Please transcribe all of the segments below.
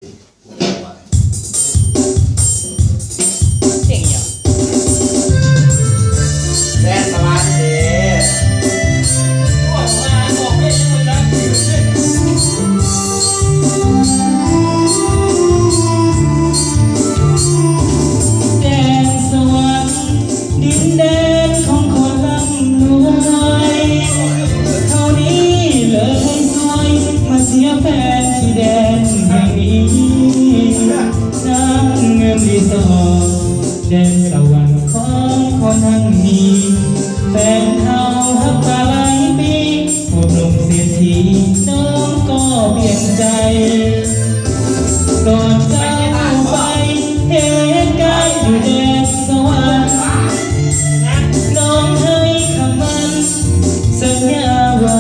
เก่งอย่างแซ่สวัสดีออกมาบอกให้คนรักอยู่ด้วยแดนสวรรค์ดินแดนของคนร่ำรวยเท่านี้เลยสวยมาเสียแฟนที่แดนแห่งนี้น้ำเงินรีสอร์ทแดนสวรรค์ของคนทั้งนี้แฟนเฮาฮักมาหลายปีพบลงเสียทีน้องก็เปลี่ยนใจก่อนเจ้าไปเหตุการณ์อยู่แดนสวรรค์น้องให้คำมันสัญญาว่า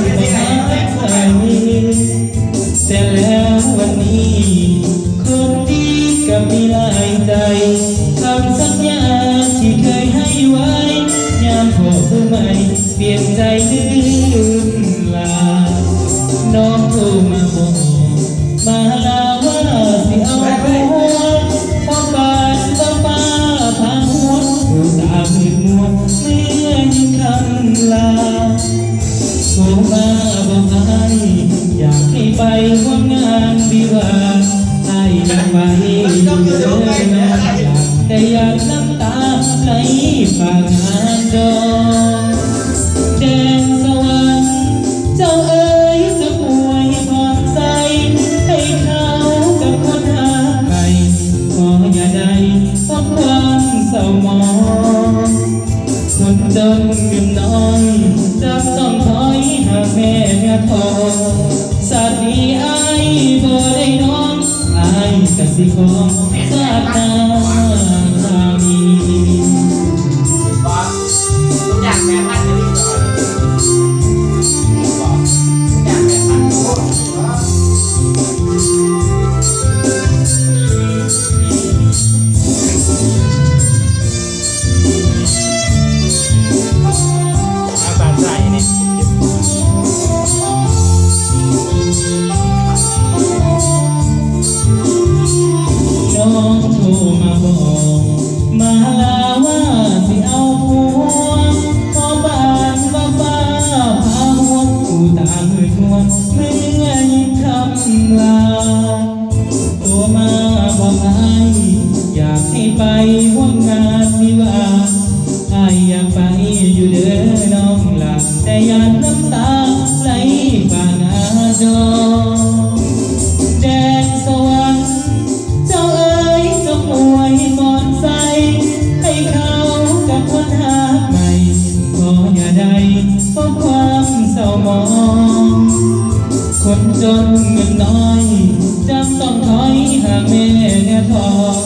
จะไม่หายไปแต่แล้ววันนี้คนดีก็มีหลายใจคำสัญญาที่เคยให้ไว้ยามพบผู้ใหม่เปลี่ยนใจลืมลาน้องโทรมาบอกมาลาว่าสิเอาหัวพอบานป้าพาหัวผู้ตามืดมัวเมื่อยิ่งคำลาโทรมาบอกไอ้อยากให้ไปร่วมงานวิวาห์ไอ้อยากไปเลยนะแต่อยากน้ำตาไหลฝากงานดองแดนสวรรค์เจ้าเอ๋ยจะป่วยพรใสให้เขากับคนหาใหม่ขออย่าได้เพราะความเศร้าหมองคนจนเงินน้อยจำต้องถอยหาแม่เมียทองสาดนี้ไอ้บ่ได้น้องไอ้กะสิของสาดนาสามี บอสทุกอย่างแม่ท่านจะดีก่อนบอกทุกอย่างแม่ท่านโอ้บาดใจนี่น้องโทรมาบอกมาลาว่าสิเอาผัวพอบ้านว่าป้าพาหัวผู้ตามืดมัวเมื่อยิ่งคำลาโทรมาบอกไอ้อยากให้ไปร่วมงานวิวาห์ไอ้อยากไปอยู่เด้อน้องหลับแต่อยากน้ำตาไหลฝากงานดองแดนสวรรค์เจ้าเอ๋ยจงอวยพรใสให้เขากับคนหาใหม่ขออย่าได้เพราะความเศร้าหมองคนจนเงินน้อยจำต้องถอยหาแม่เนื้อทอง